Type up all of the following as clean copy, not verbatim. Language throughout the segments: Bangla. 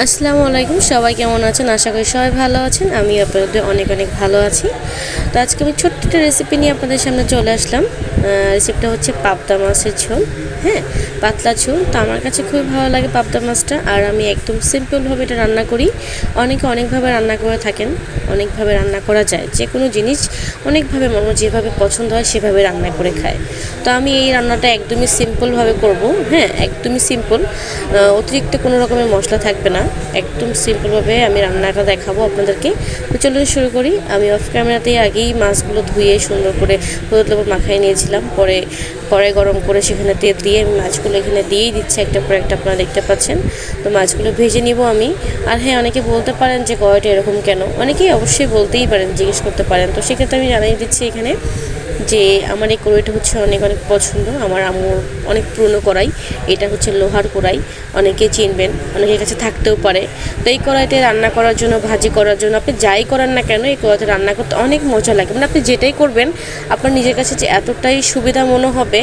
আসসালামু আলাইকুম, সবাই কেমন আছেন? আশা করি সবাই ভালো আছেন। আমি আপনাদের অনেক অনেক ভালো আছি। তো আজকে আমি ছোট্ট একটা রেসিপি নিয়ে আপনাদের সামনে চলে আসলাম। রেসিপিটা হচ্ছে পাবদা মাছের ঝোল। হ্যাঁ, পাতলা ঝোল। তো আমার কাছে খুবই ভালো লাগে পাবদা মাছটা, আর আমি একদম সিম্পলভাবে এটা রান্না করি। অনেকে অনেকভাবে রান্না করে থাকেন, অনেকভাবে রান্না করা যায়। যে কোনো জিনিস অনেকভাবে মানুষ যেভাবে পছন্দ হয় সেভাবে রান্না করে খায়। তো আমি এই রান্নাটা একদমই সিম্পলভাবে করব। হ্যাঁ, একদমই সিম্পল, অতিরিক্ত কোনো রকমের মশলা থাকবে না। একদম সিম্পলভাবে আমি রান্নাটা দেখাবো আপনাদেরকে। তো চলুন শুরু করি। আমি অফ ক্যামেরাতেই আগেই মাছগুলো ধুয়ে সুন্দর করে হলুদ লবণ মাখাই নিয়েছিলাম। পরে কড়াই গরম করে সেখানে তেল দিয়ে আমি মাছগুলো এখানে দিয়েই দিচ্ছি একটা পর একটা, আপনারা দেখতে পাচ্ছেন। তো মাছগুলো ভেজে নিব আমি। আর হ্যাঁ, অনেকে বলতে পারেন যে কড়াইটা এরকম কেন, অনেকেই অবশ্যই বলতেই পারেন, জিজ্ঞেস করতে পারেন। তো সেক্ষেত্রে আমি জানাই দিচ্ছি এখানে যে আমার এই কড়াইটা হচ্ছে অনেক অনেক পছন্দ। আমার আম্মুর অনেক পুরনো কড়াই। এটা হচ্ছে লোহার কড়াই, অনেকে চিনবেন, অনেকের কাছে থাকতেও পারে। তো এই কড়াইতে রান্না করার জন্য, ভাজি করার জন্য, আপনি যাই করেন না কেন এই কড়াইতে রান্না করতে অনেক মজা লাগে। মানে আপনি যেটাই করবেন আপনার নিজের কাছে যে এতটাই সুবিধা মনে হবে,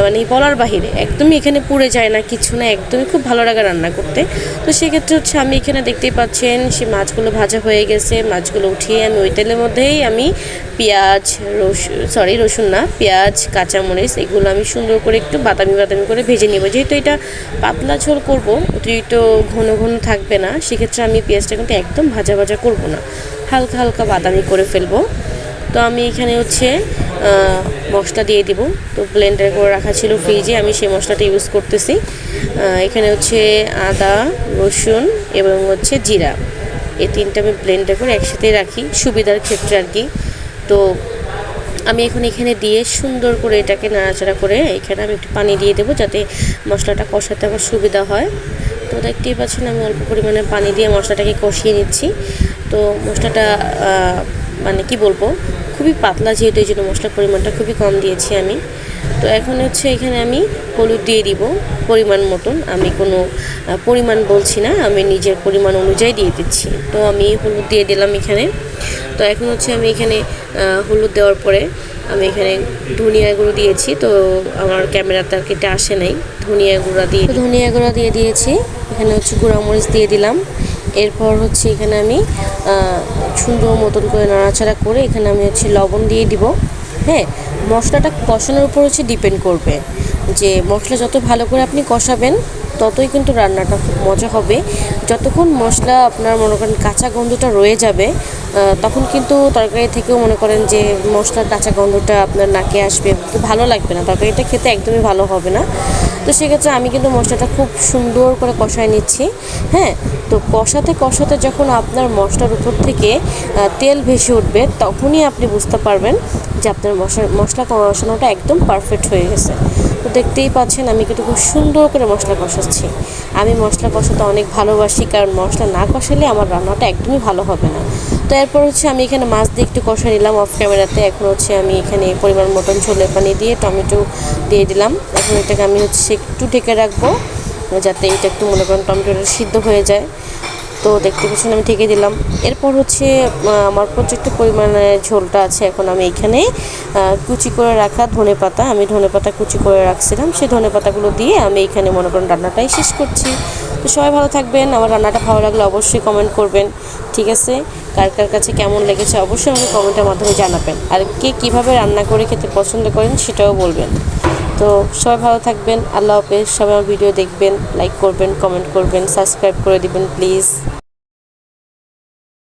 মানে বলার বাহিরে। একদমই এখানে পুড়ে যায় না, কিছু না, একদমই খুব ভালো লাগে রান্না করতে। তো সেক্ষেত্রে হচ্ছে আমি এখানে দেখতেই পাচ্ছেন সে মাছগুলো ভাজা হয়ে গেছে। মাছগুলো উঠিয়ে আমি ওই তেলের মধ্যেই আমি পেঁয়াজ, রসুন না, পেঁয়াজ, কাঁচামরিচ এগুলো আমি সুন্দর করে একটু বাদামি বাদামি করে ভেজে নেব। যেহেতু এটা পাতলা ঝোল করব, অতিরিক্ত ঘন ঘন থাকবে না, সেক্ষেত্রে আমি পেঁয়াজটা কিন্তু একদম ভাজা ভাজা করব না, হালকা হালকা বাদামি করে ফেলবো। তো আমি এখানে হচ্ছে মশলা দিয়ে দিব। তো ব্লেন্ডার করে রাখা ছিল ফ্রিজে, আমি সেই মশলাটা ইউজ করতেছি। এখানে হচ্ছে আদা, রসুন এবং হচ্ছে জিরা, এই তিনটা আমি ব্লেন্ডার করে একসাথে রাখি সুবিধার ক্ষেত্রে আর কি। তো আমি এখন এখানে দিয়ে সুন্দর করে এটাকে নাড়াচাড়া করে এখানে আমি একটু পানি দিয়ে দেবো, যাতে মশলাটা কষাতে আমার সুবিধা হয়। তো দেখতেই পাচ্ছেন আমি অল্প পরিমাণে পানি দিয়ে মশলাটাকে কষিয়ে নিচ্ছি। তো মশলাটা মানে কি বলবো, খুবই পাতলা, যেহেতু এই জন্য মশলার পরিমাণটা খুবই কম দিয়েছি আমি। তো এখন হচ্ছে এখানে আমি হলুদ দিয়ে দিব পরিমাণ মতন। আমি কোনো পরিমাণ বলছি না, আমি নিজের পরিমাণ অনুযায়ী দিয়ে দিচ্ছি। তো আমি হলুদ দিয়ে দিলাম এখানে। তো এখন হচ্ছে আমি এখানে হলুদ দেওয়ার পরে আমি এখানে ধনিয়া গুঁড়ো দিয়েছি। তো আমার ক্যামেরাতে আর কেটে আসে নাই, ধনিয়া গুঁড়া দিয়ে দিয়েছি। এখানে হচ্ছে গুঁড়ামরিচ দিয়ে দিলাম। এরপর হচ্ছে এখানে আমি সুন্দর মতন করে নাড়াচাড়া করে এখানে আমি হচ্ছে লবণ দিয়ে দিব। হ্যাঁ, মশলাটা কষানোর উপর হচ্ছে ডিপেন্ড করবে, যে মশলা যত ভালো করে আপনি কষাবেন ততই কিন্তু রান্নাটা খুব মজা হবে। যতক্ষণ মশলা আপনার মনে করেন কাঁচা গন্ধটা রয়ে যাবে, তখন কিন্তু তরকারি থেকেও মনে করেন যে মশলার কাঁচা গন্ধটা আপনার নাকে আসবে, ভালো লাগবে না, তরকারিটা খেতে একদমই ভালো হবে না। তো সেক্ষেত্রে আমি কিন্তু মশলাটা খুব সুন্দর করে কষায় নিচ্ছি। হ্যাঁ, তো কষাতে কষাতে যখন আপনার মশলার উপর থেকে তেল ভেসে উঠবে, তখনই আপনি বুঝতে পারবেন যে আপনার মশলা কষানোটা একদম পারফেক্ট হয়ে গেছে। তো দেখতেই পাচ্ছেন আমি কিন্তু খুব সুন্দর করে মশলা কষাচ্ছি। আমি মশলা কষাতে অনেক ভালোবাসি, কারণ মশলা না কষালে আমার রান্নাটা একদমই ভালো হবে না। তো এরপর হচ্ছে আমি এখানে মাছ দিয়ে একটু কষা নিলাম অফ ক্যামেরাতে। এখন হচ্ছে আমি এখানে পরিমাণ মতন ঝোলের পানি দিয়ে টমেটো দিয়ে দিলাম। এখন এটাকে আমি হচ্ছে একটু ঢেকে রাখবো, যাতে এটা একটু মনে করেন টমেটোটা সিদ্ধ হয়ে যায়। তো দেখতে পাচ্ছেন আমি ঢেকে দিলাম। এরপর হচ্ছে আমার পর্যাপ্ত পরিমাণে ঝোলটা আছে। এখন আমি এখানে কুচি করে রাখা ধনেপাতা, আমি ধনেপাতা কুচি করে রাখছিলাম, সেই ধনেপাতাগুলো দিয়ে আমি এখানে মনে করেন রান্নাটাই শেষ করছি। তো সবাই ভালো থাকবেন। আমার রান্নাটা ভালো লাগলে অবশ্যই কমেন্ট করবেন, ঠিক আছে? কার কার কাছে কেমন লেগেছে অবশ্যই আমাকে কমেন্টের মাধ্যমে জানাবেন। আর কে কীভাবে রান্না করে খেতে পছন্দ করেন সেটাও বলবেন। তো সবাই ভালো থাকবেন। আল্লাহ হাফেজ। সবাই আমার ভিডিও দেখবেন, লাইক করবেন, কমেন্ট করবেন, সাবস্ক্রাইব করে দিবেন প্লিজ।